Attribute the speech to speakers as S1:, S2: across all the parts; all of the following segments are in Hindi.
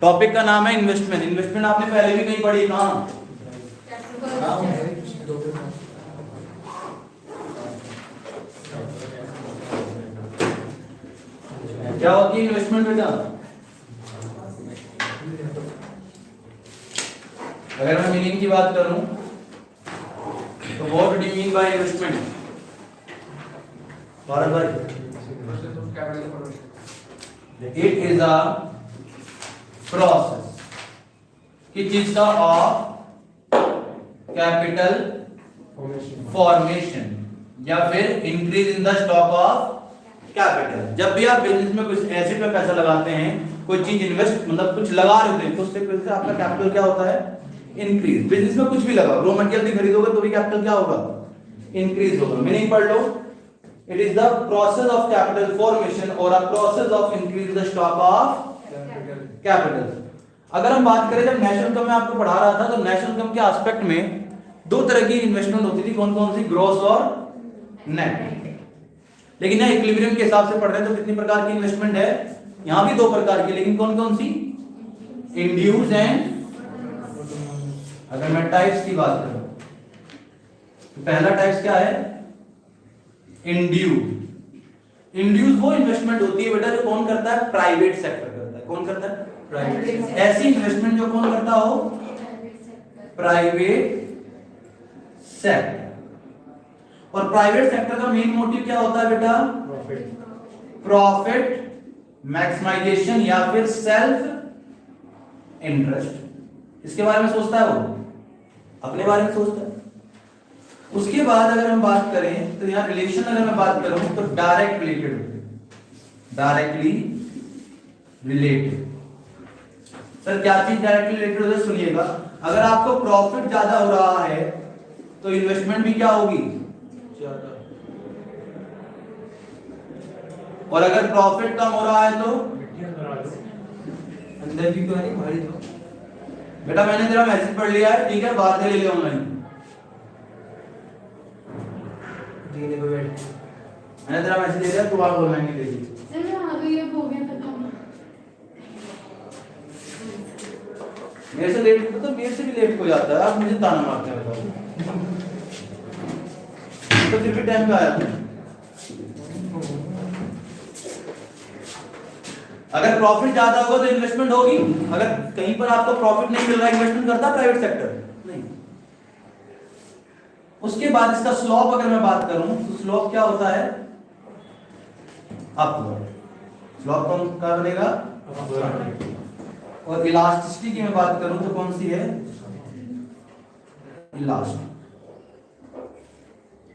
S1: टॉपिक का नाम है इन्वेस्टमेंट। इन्वेस्टमेंट आपने पहले भी कहीं पढ़ी, कहाँ? क्या होती है इन्वेस्टमेंट बेटा? अगर मैं मीनिंग की बात करूं तो what do you mean by investment? Bharat भाई, इट इज अ प्रोसेस किस चीज का? ऑफ कैपिटल फॉर्मेशन या फिर increase in the stock of capital. जब भी आप बिजनेस में कुछ एसेट में पैसा लगाते हैं, कोई चीज इन्वेस्ट मतलब कुछ लगा रहे होते हैं, तो उससे फिर आपका कैपिटल क्या होता है? इंक्रीज। बिजनेस में कुछ भी लगा, रॉ मटेरियल भी खरीदोगे तो भी कैपिटल क्या होगा? इंक्रीज होगा। मीनिंग पढ़ लो, it is the process of capital formation और a process of increase the stock of capital. अगर हम बात करें, जब नेशनल इनकम में आपको पढ़ा रहा था, तो नेशनल इनकम के एस्पेक्ट में दो तरह की इन्वेस्टमेंट होती थी। कौन कौन सी? ग्रॉस और नेट। लेकिन यहाँ इक्विलिब्रियम के हिसाब से पढ़ रहे हैं तो कितनी प्रकार की इन्वेस्टमेंट है? यहाँ भी दो प्रकार की, लेकिन कौन कौन सी? Induce and. अगर मैं टाइप्स की बात करूं तो पहला टाइप्स क्या है? इंड्यूस। इंड्यूस वो इन्वेस्टमेंट होती है बेटा जो कौन करता है? प्राइवेट सेक्टर करता है। कौन करता है? प्राइवेट। ऐसी इन्वेस्टमेंट जो कौन करता हो? Private sector. और प्राइवेट सेक्टर का मेन मोटिव क्या होता है बेटा? प्रॉफिट मैक्सिमाइजेशन या फिर सेल्फ इंटरेस्ट। इसके बारे में सोचता है वो, अपने बारे में सोचता है। उसके बाद अगर हम बात करें तो यहां रिलेशन अगर मैं बात करूं तो direct related, directly related. Sir क्या चीज डायरेक्टली रिलेटेड होता है? सुनिएगा, अगर आपको प्रॉफिट ज्यादा हो रहा है तो इन्वेस्टमेंट भी क्या होगी? ज्यादा। और अगर प्रॉफिट कम हो रहा है तो अंदर भी तो है, बाहर तो। बेटा मैंने तेरा मैसेज पढ़ लिया है, ठीक है, बाहर से ले ले ऑनलाइन। मैंने तेरा मैसेज ले लिया, तू आप ऑनलाइन ले लीजिए। मेरे से लेट तो मेरे से भी लेट हो जाता है, आप मुझे ताना मारते हैं, बताओ। तो फिर भी टाइम पे आया था। अगर प्रॉफिट ज्यादा होगा तो इन्वेस्टमेंट होगी। अगर कहीं पर आपको प्रॉफिट नहीं मिल रहा, इन्वेस्टमेंट करता प्राइवेट सेक्टर नहीं। उसके बाद इसका स्लोप अगर मैं बात करूं तो स्लोप क्या होता है? अपवर्ड। स्लोप कौन का बनेगा? और इलास्टिसिटी की मैं बात करूं तो कौन सी है? इलास्टिक।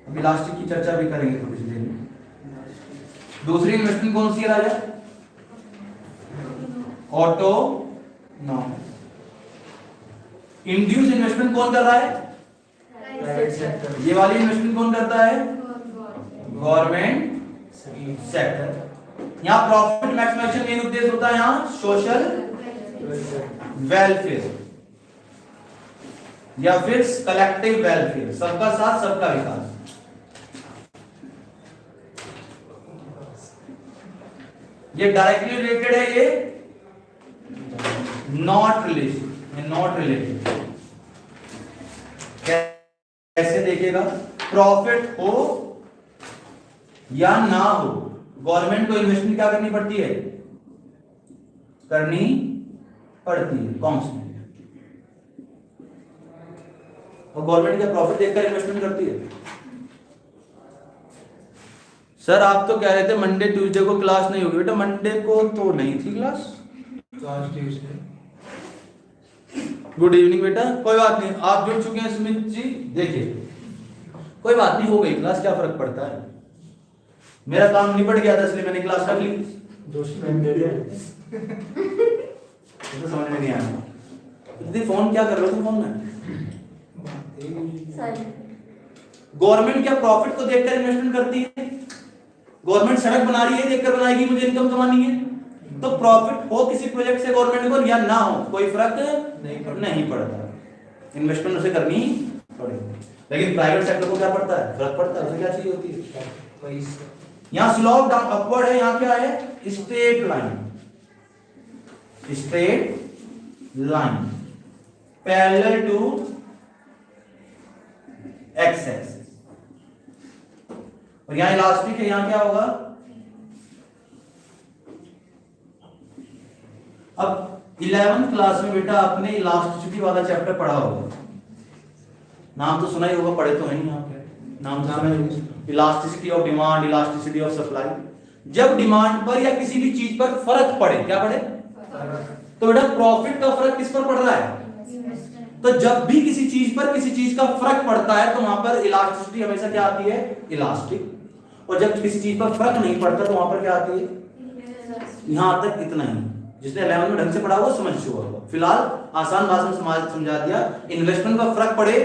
S1: अब इलास्टिक की चर्चा भी करेंगे थोड़ी सी देर में। दूसरी इन्वेस्टमेंट कौन सी है राजा? ऑटोनॉमस। इंड्यूस इन्वेस्टमेंट कौन कर रहा है? Private sector. ये वाली इन्वेस्टमेंट कौन करता है? Government sector. यहाँ प्रॉफिट मैक्सिमाइजेशन मेन उद्देश्य होता है, यहाँ सोशल वेलफेयर या फिर कलेक्टिव वेलफेयर, सबका साथ सबका विकास। ये डायरेक्टली रिलेटेड है, ये नॉट रिलेटेड, नॉट रिलेटेड। कैसे देखिएगा? प्रॉफिट हो या ना हो, गवर्नमेंट को इन्वेस्टमेंट क्या करनी पड़ती है? करनी पड़ती है कॉन्स्टेंट। और गवर्नमेंट क्या प्रॉफिट देखकर इन्वेस्टमेंट करती है? सर आप तो कह रहे थे मंडे ट्यूसडे को क्लास नहीं होगी। बेटा मंडे को तो नहीं थी क्लास, ट्यूसडे। गुड इवनिंग बेटा, कोई बात नहीं, आप जुड़ चुके हैं स्मित जी। देखिए कोई बात नहीं, हो गई क्लास, क्या फर्क पड़ता है? मेरा काम निपट गया था इसलिए मैंने क्लास कर ली। तो समझ में नहीं आया। दीदी फोन क्या कर रहे हो तुम फोन में? गवर्नमेंट क्या प्रॉफिट को देखकर इन्वेस्टमेंट करती है? गवर्नमेंट सड़क बना रही है देखकर बनाएगी, मुझे इनकम कमानी है। तो प्रॉफिट हो किसी प्रोजेक्ट से गवर्नमेंट को या ना हो, कोई फर्क नहीं पड़ता, इन्वेस्टमेंट उसे करनी पड़ेगी। लेकिन प्राइवेट सेक्टर को क्या पड़ता है? फर्क पड़ता है। उसे क्या चाहिए होती है? यहाँ स्लोप डाउन अपवर्ड है, यहाँ क्या है? Straight line, straight line parallel to X axis, और यहां इलास्टिक है, यहां क्या होगा? अब 11th क्लास में बेटा आपने इलास्टिसिटी वाला चैप्टर पढ़ा होगा, नाम तो सुना ही होगा, पढ़े तो है नहीं आप, नाम तो सुना ही, elasticity of demand, elasticity of supply. जब डिमांड पर या किसी भी चीज पर फर्क पड़े, क्या पड़े? तो बेटा प्रॉफिट का फर्क किस पर पड़ रहा है? तो जब भी किसी चीज पर किसी चीज का फर्क पड़ता है तो वहां पर इलास्टिसिटी हमेशा क्या आती है? इलास्टिक। और जब किसी चीज पर फर्क नहीं पड़ता तो वहां पर क्या आती है? यहां तक इतना ही, जिसने 11 में ढंग से पढ़ा हुआ समझ चुका होगा। फिलहाल आसान भाषा में समझा दिया। इन्वेस्टमेंट का फर्क पड़े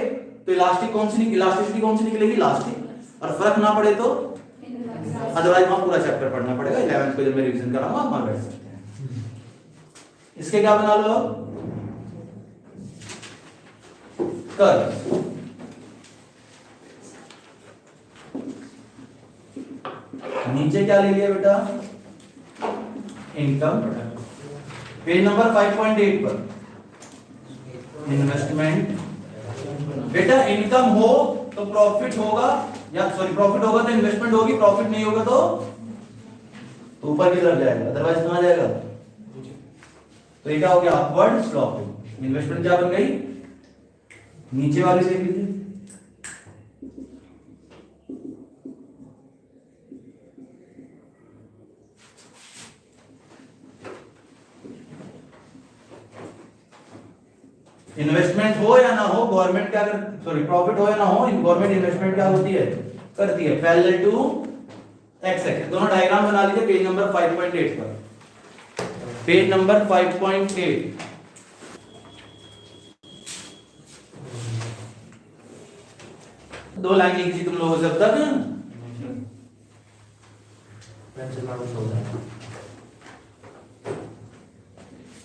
S1: तो इलास्टिक कौन सी, इलास्टिसिटी कौन सी निकलेगी? इलास्टिक। और फर्क ना पड़े तो अदरवाइज वहां पूरा चैप्टर पढ़ना पड़ेगा। 11th को जब मैं रिवीजन कराऊंगा आप वहां बैठ सकते हैं। इसके क्या बना लो? कर्व। नीचे क्या ले लिया बेटा? इनकम। पेज नंबर 5.8 पर इन्वेस्टमेंट। बेटा इनकम हो तो प्रॉफिट होगा, या सॉरी प्रॉफिट होगा तो इन्वेस्टमेंट होगी, प्रॉफिट नहीं होगा तो ऊपर की तरफ जाएगा, अदरवाइज कहां जाएगा? तो ये क्या हो गया? Upward sloping. इन्वेस्टमेंट क्या बन गई? नीचे वाली देख लीजिए, इन्वेस्टमेंट हो या ना हो, गवर्नमेंट क्या कर, सॉरी प्रॉफिट हो या ना हो, गवर्नमेंट इन्वेस्टमेंट क्या होती है? करती है, पैरेलल टू एक्स एक्सिस। दोनों डायग्राम बना लीजिए पेज नंबर 5.8 पर। Page number 5.8। दो लाइन लिखी थी तुम लोगों से अब तक।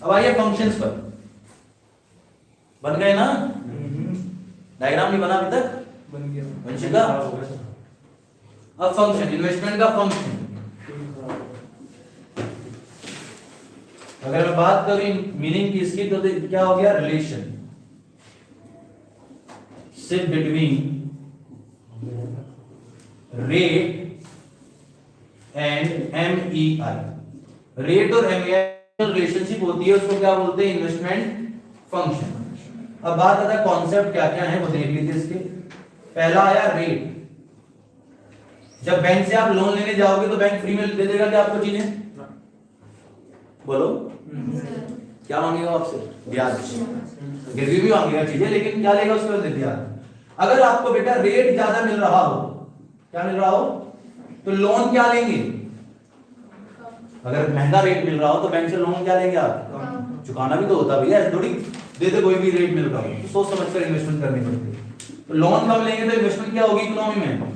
S1: अब आइए फंक्शंस पर। बन गए ना? डायग्राम नहीं बना अभी तक? बन गया। वंशिका अब फंक्शन, इन्वेस्टमेंट का फंक्शन। अगर मैं बात करूं मीनिंग की इसकी तो क्या हो गया? रिलेशन सिर्फ between rate and MEI। Rate और MEI रिलेशनशिप होती है, उसको क्या बोलते हैं? Investment function. अब बात आता है कॉन्सेप्ट क्या क्या है वो देख लीजिए इसके। पहला आया रेट। जब बैंक से आप लोन लेने जाओगे तो बैंक फ्री में दे देगा क्या आपको चीजें? बोलो क्या मांगेगा आपसे? ब्याज। गिरवी भी मांगेगा चीजें, लेकिन क्या लेगा उसके बदले? ब्याज। अगर आपको बेटा रेट ज्यादा मिल रहा हो, क्या मिल रहा हो, तो लोन क्या लेंगे? अगर महंगा रेट मिल रहा हो तो बैंक से लोन क्या लेंगे आप? चुकाना भी तो होता भैया, ऐसे थोड़ी दे दे कोई भी रेट मिल रहा हो, तो सोच समझ कर इन्वेस्टमेंट करनी पड़ती है। तो लोन कम लेंगे तो इन्वेस्टमेंट क्या होगी इकोनॉमी में?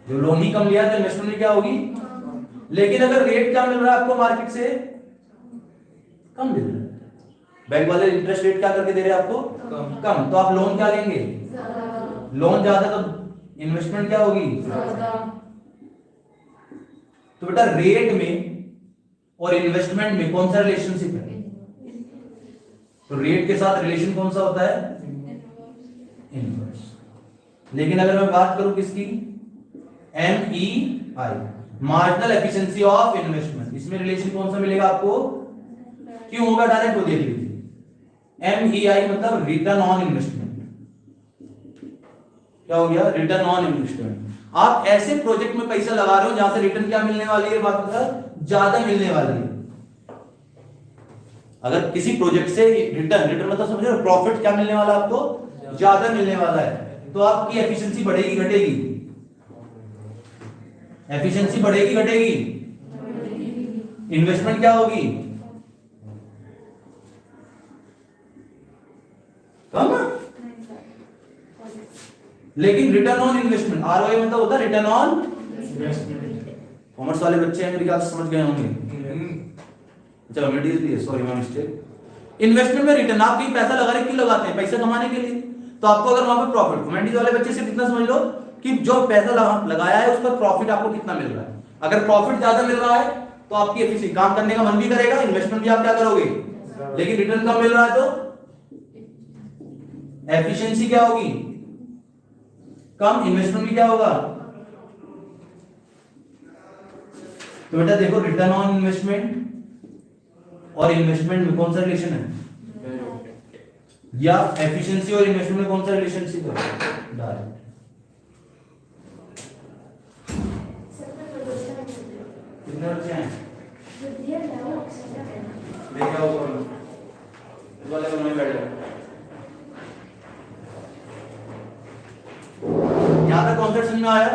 S1: जो लोन ही कम लिया तो इन्वेस्टमेंट क्या होगी? लेकिन अगर रेट क्या मिल रहा है आपको मार्केट से? कम मिल रहा है, बैंक वाले इंटरेस्ट रेट क्या करके दे रहे हैं आपको? कम। तो आप लोन क्या लेंगे? लोन ज्यादा, तो इन्वेस्टमेंट क्या होगी? तो बेटा रेट में और इन्वेस्टमेंट में कौन सा रिलेशनशिप है? तो रेट के साथ रिलेशन कौन सा होता है? इनवर्स। लेकिन अगर मैं बात करूं किसकी? MEI, marginal efficiency of investment, इसमें रिलेशन कौन सा मिलेगा आपको? क्यों होगा? डायरेक्ट वो देख लीजिए। MEI मतलब रिटर्न ऑन इन्वेस्टमेंट। क्या हो गया? Return on investment. आप ऐसे प्रोजेक्ट में पैसा लगा रहे हो जहां से रिटर्न क्या मिलने वाली है? बात बता, ज्यादा मिलने वाली है। अगर किसी प्रोजेक्ट से रिटर्न मतलब समझ रहे हो, प्रॉफिट क्या मिलने वाला आपको? ज्यादा मिलने वाला है, तो आपकी एफिशिएंसी बढ़ेगी घटेगी? एफिशिएंसी बढ़ेगी घटेगी? इन्वेस्टमेंट क्या होगी? कम। लेकिन रिटर्न ऑन इन्वेस्टमेंट, ROI मतलब होता है रिटर्न ऑन इन्वेस्टमेंट। कॉमर्स वाले बच्चे हैं मेरे ख्याल से समझ गए होंगे। अच्छा कम्युनिटीज भी है, सॉरी माय मिस्टेक। इन्वेस्टमेंट में रिटर्न, आप कहीं पैसा लगा रहे क्यों लगाते हैं? पैसा कमाने के लिए। तो आपको अगर वहां पर प्रॉफिट, कम्युनिटीज वाले बच्चे सिर्फ इतना समझ लो कि जो पैसा लगाया है उस पर प्रॉफिट आपको कितना मिल रहा है। अगर प्रॉफिट ज्यादा मिल रहा है तो आपकी एफिशिएंसी, काम करने का मन भी करेगा, इन्वेस्टमेंट भी आप क्या करोगे? लेकिन रिटर्न कम मिल रहा है तो एफिशिएंसी क्या होगी, कम, इन्वेस्टमेंट भी क्या होगा। तो बेटा देखो रिटर्न ऑन इन्वेस्टमेंट और इन्वेस्टमेंट में कौन सा रिलेशन है, या एफिशिएंसी और इन्वेस्टमेंट में कौन सा रिलेशनशिप है, डायरेक्ट। कितने बच्चे हैं, लेके आओ वाले में बैठ जाओ। यहां तक कॉन्सेप्ट समझ में आया।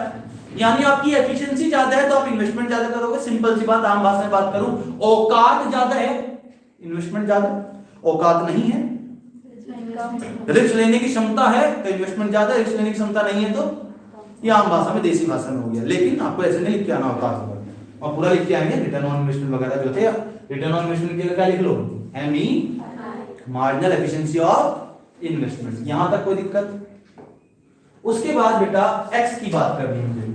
S1: यानी आपकी एफिशिएंसी ज्यादा है तो आप इन्वेस्टमेंट ज्यादा करोगे, सिंपल सी बात, आम भाषा में बात करूं, औकात ज्यादा है इन्वेस्टमेंट ज्यादा, औकात नहीं है, रिस्क लेने की क्षमता है तो इन्वेस्टमेंट ज्यादा, रिस्क लेने की क्षमता नहीं है तो, ये आम भाषा में देसी भाषा में हो गया। लेकिन आपको ऐसे नहीं लिख के आना औकात पर, और पूरा लिख के आएंगे रिटर्न ऑन इन्वेस्टमेंट वगैरह जो थे। रिटर्न ऑन इन्वेस्टमेंट के लिए क्या लिख लो, ME, marginal efficiency of investment. यहां तक कोई दिक्कत। उसके बाद बेटा एक्स की बात करनी है मुझे,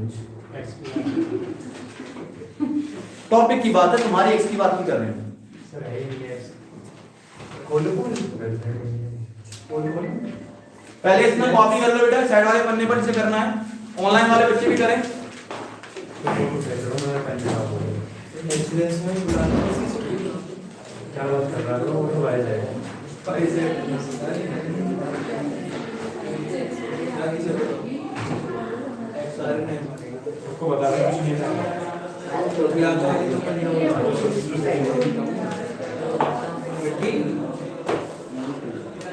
S1: टॉपिक की बात है तुम्हारी, एक्स की बात नहीं कर रहे हैं। पहले इसमें कॉपी कर लो बेटा, साइड वाले पन्ने पर इसे करना है, ऑनलाइन वाले बच्चे भी करें।
S2: क्या बात कर रहा है वो तो आ जाएगा। उसको बता रहे कुछ नहीं है।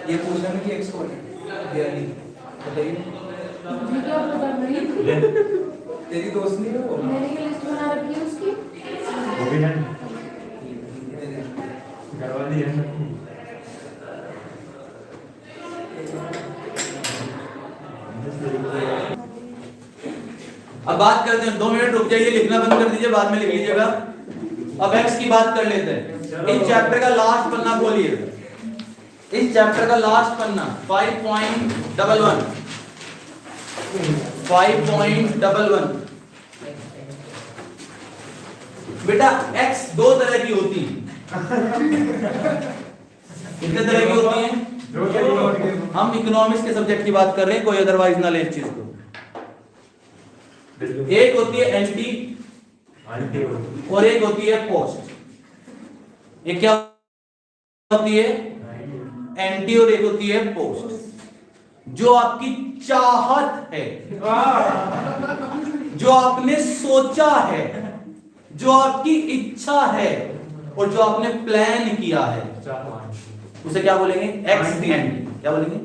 S3: ये पूछना है कि एक्स कौन है, बताइए। तेरी दोस्त नहीं है वो,
S4: मैंने ये लिस्ट बना रखी है उसकी।
S2: वो भी है घर वाली है।
S1: अब बात करते हैं, 2 मिनट रुक जाइए, लिखना बंद कर दीजिए, बाद में लिख लीजिएगा। अब एक्स की बात कर लेते हैं। इस चैप्टर का लास्ट पन्ना खोलिए, इस चैप्टर का लास्ट पन्ना 5.11 5.11। बेटा एक्स 2 तरह की होती है। कितने तरह की होती हैं, हम इकोनॉमिक्स के सब्जेक्ट की बात कर रहे हैं, कोई अदरवाइज ना ले इस चीज को। एक होती है एंटी और एक होती है पोस्ट। एक क्या होती है, एंटी, और एक होती है पोस्ट। जो आपकी चाहत है, जो आपने सोचा है, जो आपकी इच्छा है, और जो आपने प्लान किया है, उसे क्या बोलेंगे, एक्स एंटी। क्या बोलेंगे,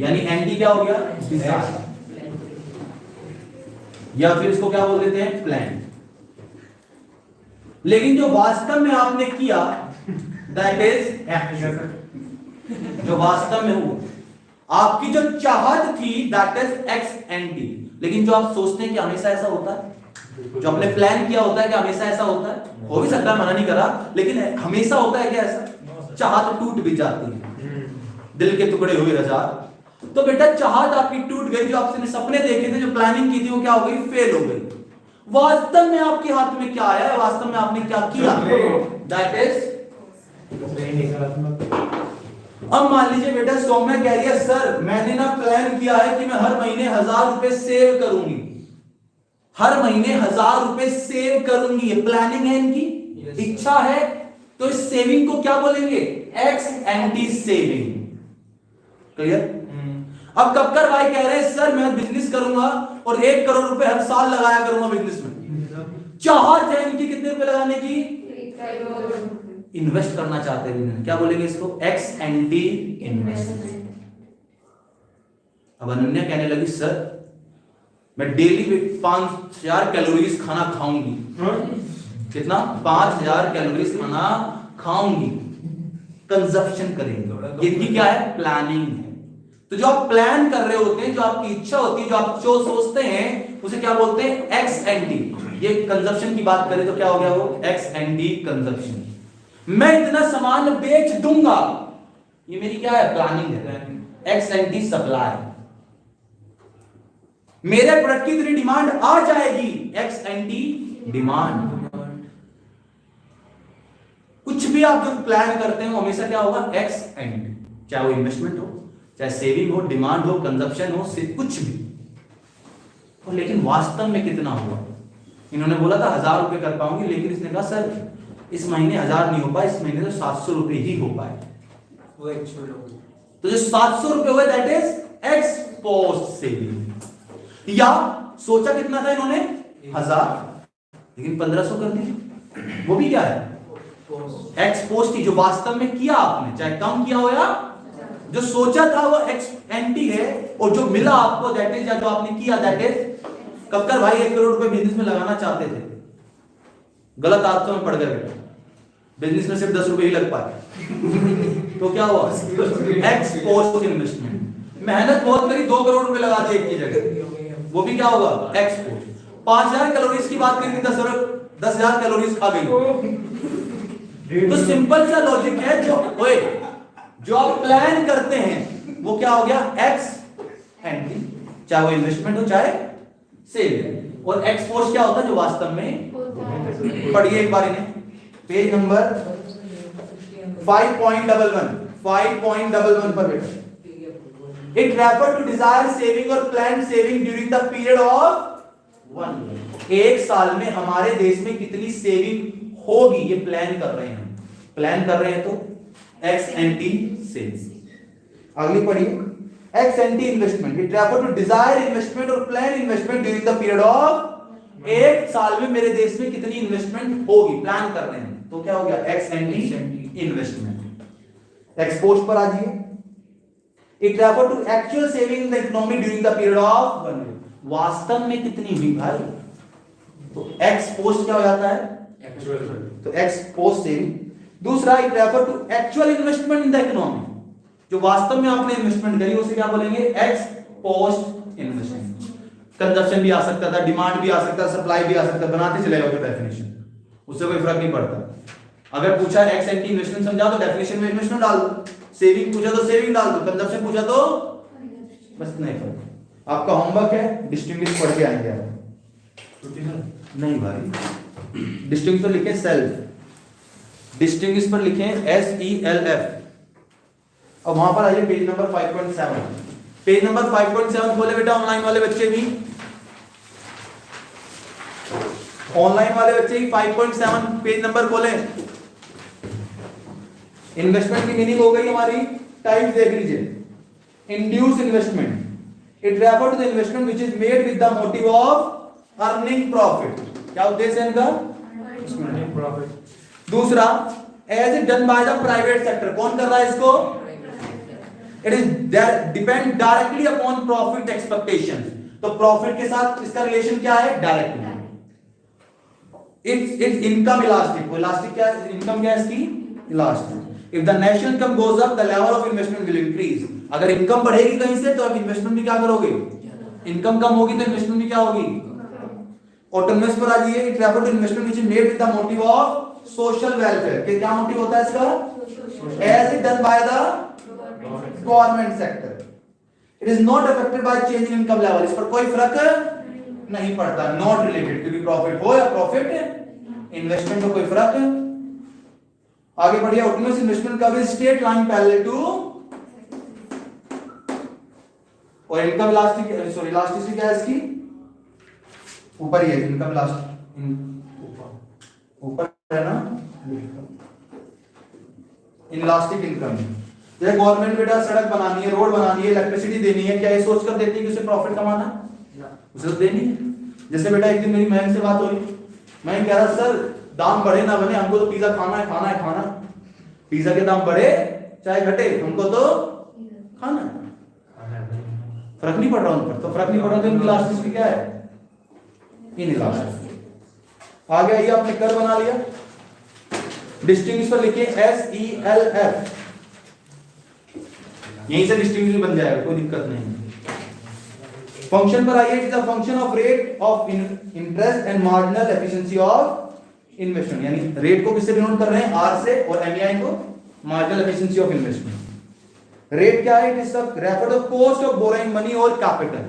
S1: यानी एंटी क्या हो गया, डिजायर, या फिर इसको क्या बोल देते हैं, प्लान। लेकिन जो वास्तव में आपने किया दैट इज एक्शन। जो वास्तव में हुआ, आपकी जो चाहत थी दैट इज एक्स एंटी। लेकिन जो आप सोचते हैं कि हमेशा ऐसा होता है, जो आपने प्लान किया होता है कि हमेशा ऐसा होता है, हो भी सकता है, मना नहीं करा, लेकिन हमेशा होता है क्या ऐसा, चाहत टूट भी जाती है, दिल के टुकड़े हुए रजा। तो बेटा चाहत आपकी टूट गई, जो आपने सपने देखे थे, जो प्लानिंग की थी, वो क्या हो गई, फेल हो गई। वास्तव में आपके हाथ में क्या आया है, वास्तव में आपने क्या किया, दैट इज। अब मान लीजिए बेटा सौम्या कह रही है, सर मैंने ना प्लान किया है कि मैं हर महीने 1000 रुपए सेव करूंगी, हर महीने 1000 रुपए सेव करूंगी, ये प्लानिंग है इनकी, इच्छा है। तो इस सेविंग को क्या बोलेंगे, एक्स एंटी सेविंग। क्लियर। अब कक्कर भाई कह रहे हैं, सर मैं बिजनेस करूंगा और 1 करोड़ रुपए हर साल लगाया करूंगा बिजनेस में। चाहत है इनकी कितने रुपए लगाने की, इन्वेस्ट करना चाहते हैं, क्या बोलेंगे इसको, एक्स एंटी इन्वेस्टमेंट। अब अनन्या कहने लगी, सर मैं डेली 5000 कैलोरीज खाना खाऊंगी। कितना, 5000 कैलोरीज खाना खाऊंगी, कंजप्शन करेंगे। इनकी क्या है, प्लानिंग है। तो जो आप प्लान कर रहे होते हैं, जो आपकी इच्छा होती है, जो आप जो सोचते हैं, उसे क्या बोलते हैं, एक्स एंटी। ये कंजप्शन की बात करें तो क्या हो गया वो, एक्स एंटी कंजप्शन। मैं इतना सामान बेच दूंगा, ये मेरी क्या है, प्लानिंग है, एक्स एंटी सप्लाई। मेरे प्रोडक्ट की इतनी डिमांड आ जाएगी, एक्स एंटी डिमांड। कुछ कुछ भी आप जो प्लान करते हैं वो हमेशा क्या होगा, एक्स एंड, चाहे वो इन्वेस्टमेंट हो, चाहे सेविंग हो, डिमांड हो, कंजप्शन हो, सिर्फ कुछ भी। और लेकिन वास्तव में कितना हुआ? इन्होंने बोला था 1000 रुपए कर पाऊंगी, लेकिन इसने कहा सर इस महीने 1000 नहीं हो पाए, इस महीने तो 700 रुपए ही हो पाए।
S3: वो एक्चुअल हो गया।
S1: तो जो 700 रुपए हुए that is x post saving. या सोचा कितना था इन्होंने 1000, लेकिन 1500 कर दिया, वो भी क्या है, एक्स पोस्ट ही, जो वास्तव में किया आपने, चाहे कम किया हो या जो सोचा था वो एक्स एंटी है, और जो मिला आपको दैट इज, या जो आपने किया दैट इज। कक्कर भाई 1 करोड़ रुपए बिजनेस में लगाना चाहते थे, गलत आदतों में पड़ गए बेटा, बिजनेस में सिर्फ 10 रुपए ही लग पाए तो क्या हुआ, एक्स पोस्ट इन्वेस्टमेंट। मेहनत बहुत करी, 2 करोड़ रुपए लगा दिए एक की जगह, वो भी क्या होगा, एक्स पोस्ट। 5000 कैलोरीज की बात करेंगे, 10,000 कैलोरीज खा गई। तो सिंपल सा लॉजिक है, जो आप प्लान करते हैं वो क्या हो गया, एक्स एंटी, चाहे वो इन्वेस्टमेंट हो चाहे सेविंग। और एक्स पोस्ट क्या होता है, जो वास्तव में। पढ़िए एक बार इन्हें, पेज नंबर 5.11 पर बेटा। It refer to desire saving और planned saving during the period of 1 year। एक साल में हमारे देश में कितनी सेविंग होगी, ये प्लान कर रहे हैं, प्लान कर रहे हैं तो एक्स एंटी सेविंग। अगली पढ़िए, ex ante investment. It refer to desire investment और plan investment during the period of, एक साल में मेरे देश में कितनी इन्वेस्टमेंट होगी, प्लान कर रहे हैं तो क्या हो गया, ex ante investment. Ex post पर आ जाइए। It refer to actual saving in the economy during the period of 1 year, वास्तव में कितनी हुई भाई, तो एक्स पोस्ट क्या हो जाता है,
S2: एक्चुअल,
S1: तो एक्स पोस्ट सेविंग। दूसरा, it refer to actual investment in the economy, जो वास्तव में आपने इन्वेस्टमेंट करी उसे क्या बोलेंगे, एक्स पोस्ट इन्वेस्टमेंट। कंजप्शन भी आ सकता था, डिमांड भी आ सकता था, सप्लाई भी आ सकता था, बनाते चले जाओगे डेफिनेशन, उससे कोई फर्क नहीं पड़ता। अगर पूछा एक्स एंटी इन्वेस्टमेंट समझा तो डेफिनेशन में इन्वेस्टमेंट डाल दो, सेविंग पूछा तो सेविंग डाल दो, कंजप्शन पूछा तो बस, नहीं फर्क। आपका होमवर्क है डिस्टिंग्विश पढ़ के आएंगे आप। नहीं भाई, डिस्टिंग्विश पर लिखें सेल्फ, डिस्टिंग्विश पर लिखें SELF। अब वहां पर आइए पेज नंबर 5.7, पेज नंबर 5.7 खोले बेटा, ऑनलाइन वाले बच्चे भी, ऑनलाइन वाले बच्चे ही 5.7 पेज नंबर खोले। इन्वेस्टमेंट की मीनिंग हो गई हमारी, टाइप्स देख लीजिए। Induce investment, it refer to the investment which is made with the motive of earning profit, क्या उद्देश्य है इनका,
S2: प्रॉफिट।
S1: दूसरा, as it done by the private sector, कौन कर रहा है इसको, it is depend directly upon profit expectation, तो प्रॉफिट के साथ इसका रिलेशन क्या है, directly. It's income elastic, elastic क्या है, इनकम क्या है इसकी, elastic. If the national income goes up the level of investment will increase, अगर इनकम बढ़ेगी कहीं से तो आप इन्वेस्टमेंट भी क्या करोगे, इनकम कम होगी तो इन्वेस्टमेंट भी क्या होगी। ऑटोनमस पर आ जाइए, it refer to investment which is made with the motive of social welfare, के क्या मोटिव होता है इसका, as it done by the government sector, it is not affected by change in income level, इस पर कोई फर्क नहीं पड़ता, नॉट रिलेटेड, क्योंकि प्रॉफिट हो या प्रॉफिट इन्वेस्टमेंट में कोई फर्क। आगे बढ़िए, ऑटोनमस इन्वेस्टमेंट का भी स्टेट लाइन पैरेलल टू, और इनकम इलास्टिक, सॉरी इलास्टिसिटी क्या है इसकी, ऊपर ही है, इनकम इलास्टिक ऊपर है ना, इलास्टिक इनकम। जैसे गवर्नमेंट बेटा सड़क बनानी है, रोड बनानी है, इलेक्ट्रिसिटी देनी है, क्या ये सोच कर देती है कि उसे प्रॉफिट कमाना है, उसे तो देनी है। जैसे बेटा एक दिन मेरी मैम से बात हुई, मैं कह रहा सर दाम बढ़े ना बने, हमको तो पिज्जा खाना है, खाना है, खाना, पिज्जा के दाम बढ़े चाहे घटे, हमको तो खाना है, फर्क नहीं पड़ रहा उन पर, तो फर्क नहीं पड़ रहा तो इनकी इलास्टिसिटी क्या है, इन इलास्टिक। आगे आइए, आपने कर बना लिया, डिस्टिंग्विश पर लिखिए SELF, यहीं से डिस्टिंग्विश बन जाएगा, कोई दिक्कत नहीं। फंक्शन पर आइए, it is a function of rate of interest and marginal efficiency of investment, यानी रेट को किससे डिनोट कर रहे हैं, आर से, और MEI को marginal efficiency of investment. Rate क्या है, it is refer to cost of borrowing money और कैपिटल,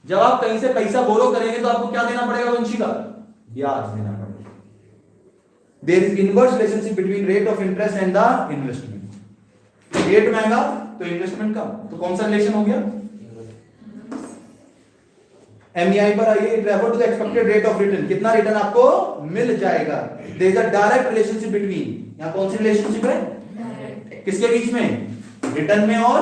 S1: जब आप कहीं से पैसा बोरो करेंगे तो आपको क्या देना पड़ेगा वंशी का, ब्याज देना पड़ेगा। There is inverse relationship between rate of interest and the investment. Rate महंगा तो इन्वेस्टमेंट कम, तो कौन सा रिलेशन हो गया? एमईआई पर आइए, it refer to the expected rate of return, कितना रिटर्न आपको मिल जाएगा। There is a direct relationship between, यहां कौन सी रिलेशनशिप है? किसके बीच में? रिटर्न में और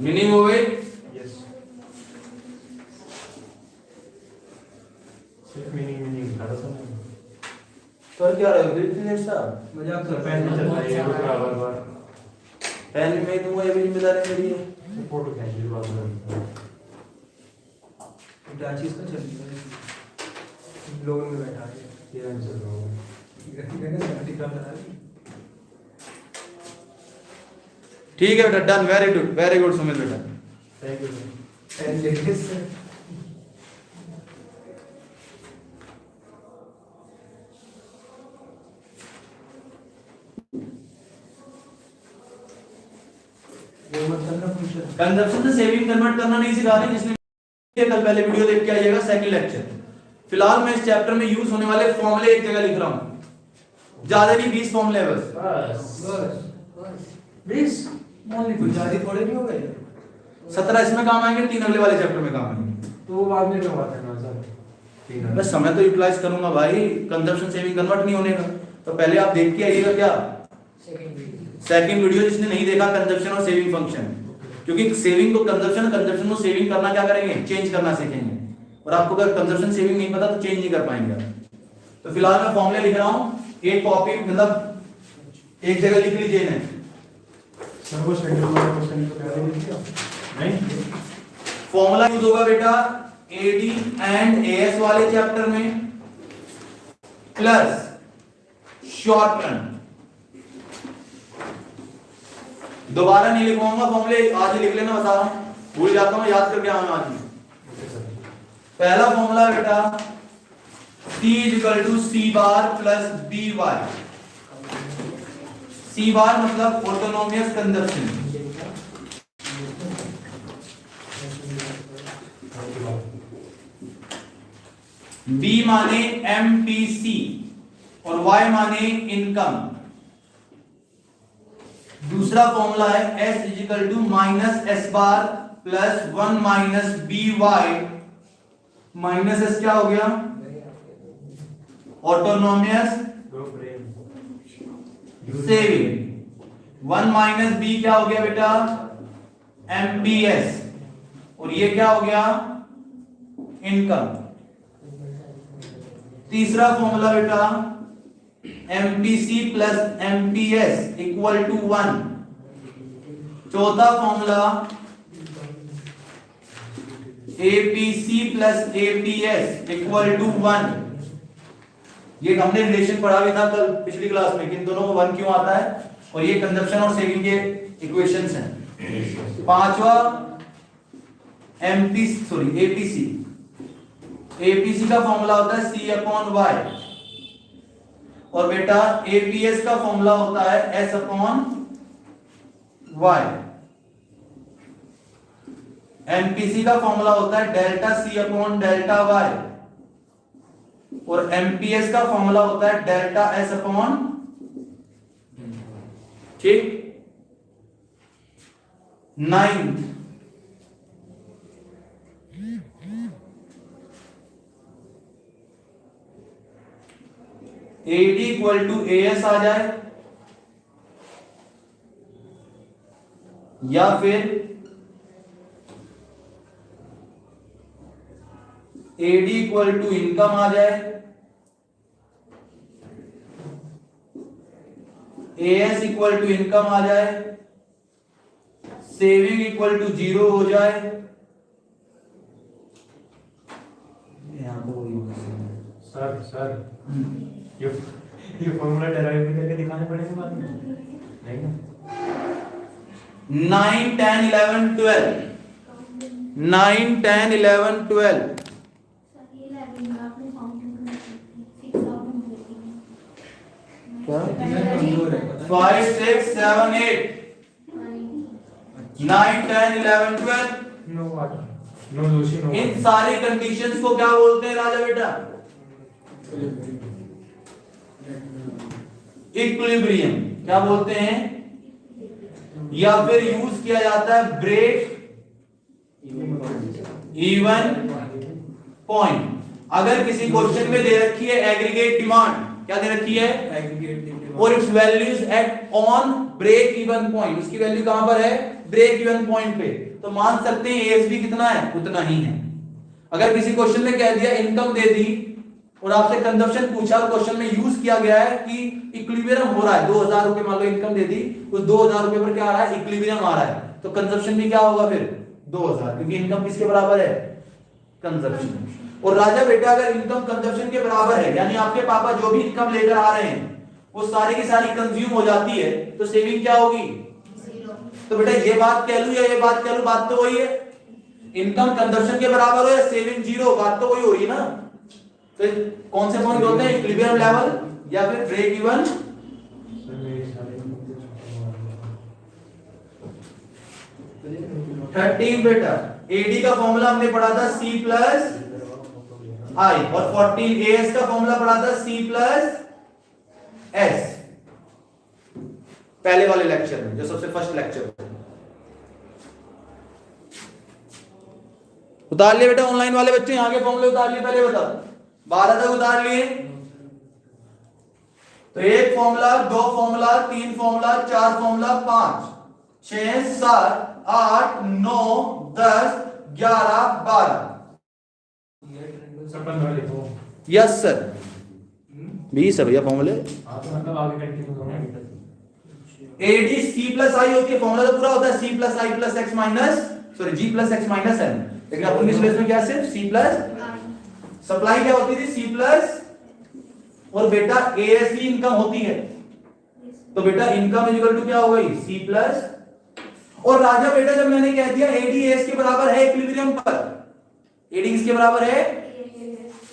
S1: मीनिंग हो गई।
S2: यस, सिर्फ मीनिंग ज़्यादा समझ
S1: सर क्या रहे हो फिर साहब?
S3: मजाक
S2: तो
S3: कर
S2: पेन में चलता है ये तो बार बार
S1: पहले मैं दूंगा, ये भी जिम्मेदारी मेरी है।
S2: फोटो खींच ली बात में।
S3: क्या चीज का चल रहा है? लोगों में बैठा है
S2: ये नहीं चल रहा है।
S3: टिका बना रही।
S1: ठीक है बेटा, डन, वेरी गुड सुमित बेटा।
S2: Thank you sir.
S3: And latest वो मत करना फंक्शन।
S1: कंजप्शन से सेविंग कन्वर्ट करना नहीं सिखा रहे, जिसने कल पहले वीडियो देख के आइएगा, सेकंड लेक्चर। फिलहाल मैं इस चैप्टर में यूज होने वाले फॉर्मूले एक जगह लिख रहा हूं, ज्यादा नहीं, 20 फॉर्मूले बस।
S3: बस
S1: 20
S3: ओनली कुछ ज्यादा थोड़े नहीं हो गए।
S1: 17 इसमें काम आएंगे, 3 अगले वाले चैप्टर में काम आएंगे।
S2: तो वो बाद में करवाते हैं ना सर, ठीक है।
S1: मैं समय तो यूटिलाइज करूंगा भाई, कंजप्शन सेविंग कन्वर्ट नहीं होने का। तो पहले आप देख के आइएगा क्या, सेकंड वीडियो जिसने नहीं देखा, कंजप्शन और सेविंग फंक्शन। क्योंकि सेविंग को कंजप्शन, कंजप्शन को सेविंग करना क्या करेंगे, चेंज करना सीखेंगे। और आपको अगर कंजप्शन सेविंग नहीं पता तो चेंज नहीं कर पाएंगे। तो फिलहाल मैं फॉर्मूले लिख रहा हूं, एक कॉपी मतलब एक जगह लिख लीजिए इन्हें।
S2: सर वो शेड्यूल वाला क्वेश्चन तो पहले लिख दिया नहीं?
S1: फॉर्मूला यूज होगा बेटा एडी एंड एएस वाले चैप्टर में, प्लस शॉर्ट रन। दोबारा नहीं लिखवाऊंगा फॉर्मूले, आज ही लिख लेना, बता रहा हूं, भूल जाता हूं, याद करके आऊंगा आज ही। पहला फॉर्मूला बेटा C equal to C bar plus B Y. C bar मतलब ऑटोनोमियस कंजप्शन, B माने MPC और Y माने इनकम। दूसरा फॉर्मूला है S equal to minus S bar plus 1 minus B Y. Minus S क्या हो गया, ऑटोनोमियस सेविंग। 1 माइनस बी क्या हो गया बेटा, एमपीएस, और ये क्या हो गया, इनकम। तीसरा फॉर्मूला बेटा MPC plus MPS equal to 1। चौथा formula APC plus APS equal to 1। ये हमने रिलेशन पढ़ा भी था कल पिछली क्लास में कि इन दोनों को 1 क्यों आता है, और ये कंजप्शन और सेविंग के इक्वेशंस हैं। पांचवा एपीसी। एपीसी का फॉर्मूला होता है C अपॉन वाई, और बेटा एपीएस का फॉर्मूला होता है S अपॉन वाई। एमपीसी का फॉर्मूला होता है delta C upon delta Y, और एमपीएस का फॉर्मूला होता है डेल्टा S अपॉन, ठीक। 9th AD equal to AS आ जाए, या फिर AD इक्वल टू इनकम आ जाए, AS इक्वल टू इनकम आ जाए, सेविंग इक्वल टू 0 हो जाए। यहां तो वही होगा
S2: सर ये फॉर्मूला डेराइव भी करके दिखाने पड़ेंगे बाद में, नहीं ना?
S1: 9, 10, 11, 12 9, 10, 11, 12 5, 6, 7, 8 9, 10, 11, 12।
S2: No water, no Joshi, no.
S1: इन सारी कंडीशंस को क्या बोलते हैं राजा बेटा, इक्विलिब्रियम क्या बोलते हैं, या फिर यूज किया जाता है ब्रेक इवन पॉइंट। अगर किसी क्वेश्चन में दे रखी है एग्रीगेट डिमांड, क्या दे रखी है,
S3: एग्रीगेट
S1: और it's values at on break even point, उसकी वैल्यू कहां पर है, ब्रेक इवन पॉइंट पे, तो मान सकते हैं एएसबी कितना है, उतना ही है। अगर किसी क्वेश्चन में कह दिया इनकम दे दी और आपसे कंजप्शन पूछा और क्वेश्चन में यूज किया गया है कि इक्विलिब्रियम हो रहा है, 2000 रुपए मान लो इनकम दे दी, उस 2000 रुपए पर क्या आ रहा है, इक्विलिब्रियम आ रहा है, तो कंजप्शन भी क्या होगा फिर 2000, क्योंकि इनकम किसके बराबर है, कंजप्शन। और राजा बेटा अगर इनकम कंजप्शन के बराबर है, यानी आपके पापा जो भी इनकम लेकर आ रहे हैं वो सारी की सारी कंज्यूम हो जाती है, तो सेविंग क्या होगी, तो बेटा ये बात कह लूं या ये बात कह लूं, बात तो वही है, इनकम कंजप्शन के बराबर हो या सेविंग जीरो, बात तो वही हो रही है ना। तो कौन से पॉइंट होते हैं, इक्विलिब्रियम लेवल या फिर ब्रेक इवन। 13 बेटा एडी का फॉर्मूला हमने पढ़ा था C प्लस आई, और 14 एएस का फॉर्मूला पढ़ा था C प्लस एस, पहले वाले लेक्चर में, जो सबसे फर्स्ट लेक्चर। उतार लिए बेटा ऑनलाइन वाले बच्चे, आगे फॉर्मूले उतार लिए, पहले बता 12 तक उतार लिए। तो एक फॉर्मूला, दो फॉर्मूला, तीन फॉर्मूला, चार फॉर्मूला, 5 6 7 8 9 10 11 12। यस सर, 20 है भैया फॉर्मूले।
S2: मतलब आगे कंटिन्यू करो।
S1: एडी सी प्लस आई होती है, फॉर्मूला तो पूरा होता है सी प्लस आई प्लस एक्स माइनस, सॉरी जी प्लस एक्स माइनस एन, लेकिन अपन इस में क्या सिर्फ सी प्लस, सप्लाई क्या होती थी सी प्लस, और बेटा एएसई इनकम होती है, तो बेटा इनकम इज इक्वल टू क्या हो गई, सी प्लस। और राजा बेटा जब मैंने कह दिया एडी एस के बराबर है इक्विलिब्रियम पर, एडी किसके बराबर है,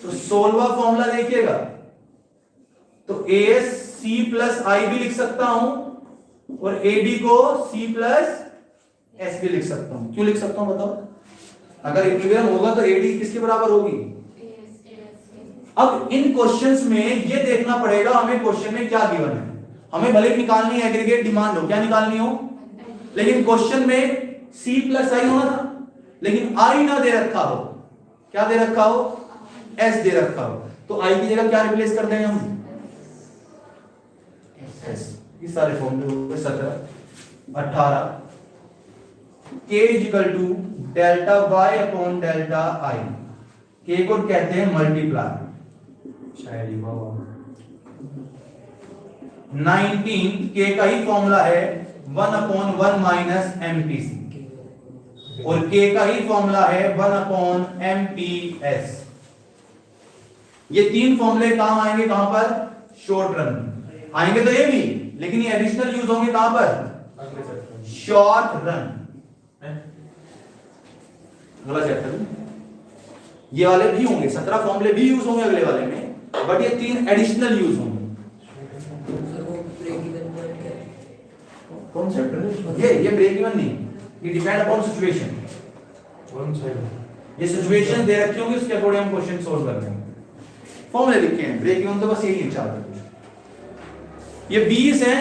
S1: तो 16वां फॉर्मूला देखिएगा, तो एएस सी प्लस आई भी लिख सकता हूं और एडी को सी प्लस एस भी लिख सकता हूं। क्यों लिख सकता हूं बताओ, अगर इक्विलिब्रियम होगा तो एडी किसके बराबर होगी। अब इन क्वेश्चंस में ये देखना पड़ेगा हमें क्वेश्चन में क्या गिवन है, हमें भले निकालनी है एग्रीगेट डिमांड हो, क्या निकालनी हो, लेकिन क्वेश्चन में सी प्लस आई होना था, लेकिन आई ना दे रखा हो, क्या दे रखा हो, एस दे रखा हो, तो आई की जगह क्या रिप्लेस कर देंगे हम, एस। ये सारे फॉर्मूले हो गए 17 18। k is equal to delta y upon delta i, k को कहते हैं मल्टीप्लाई,
S2: शायद ही बाबा
S1: 19 k का ही फॉर्मूला है 1 अपॉन 1 माइनस एमपीसी, और k का ही फॉर्मूला है 1 अपॉन एमपीएस। ये तीन फॉर्मूले काम आएंगे कहां पर, शॉर्ट रन में आएंगे, तो ये भी, लेकिन ये एडिशनल यूज होंगे कहां पर, शॉर्ट रन, अगला चैप्टर ये वाले भी होंगे, 17 फॉर्मूले भी यूज होंगे अगले वाले में, बट ये तीन एडिशनल यूज होंगे। कौन चैप्टर है ये ब्रेक इवन नहीं, ये डिपेंड अपॉन सिचुएशन,
S2: कौन सा है
S1: ये सिचुएशन दे रखी होगी उसके अकॉर्डिंग हम क्वेश्चन सोल्व कर लेंगे। फॉर्मूले लिखे हैं, ब्रेक इवन तो बस यही है, चार ये 20 है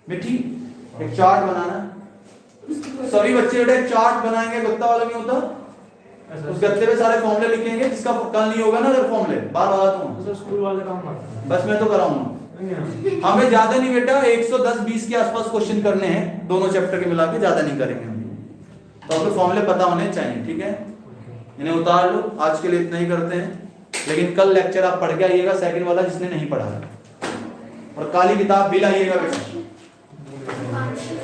S1: मिठी, एक चार्ट बनाना, सभी बच्चे बेटा एक चार्ट बनाएंगे, गत्ता वाला नहीं होता, उस गत्ते पे सारे फॉर्मूले लिखेंगे, जिसका कल नहीं होगा ना अगर फॉर्मूले बार बताता हूं,
S2: तो स्कूल वाले काम करते हैं,
S1: बस मैं तो कराऊंगा। हमें ज्यादा नहीं बेटा 110-20 के आसपास क्वेश्चन करने हैं, दोनों चैप्टर के मिला के, ज्यादा नहीं करेंगे हम, तो आपको फॉर्मूले पता होने चाहिए, ठीक है, इन्हें उतार लो। आज के लिए इतना ही करते हैं, लेकिन कल लेक्चर आप पढ़ के आइएगा, सेकंड वाला जिसने नहीं पढ़ा है, और काली किताब भी लाइएगा बेटा।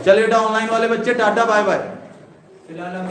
S1: चलिए बेटा ऑनलाइन वाले बच्चे टाटा बाय बाय।
S3: फिलहाल हम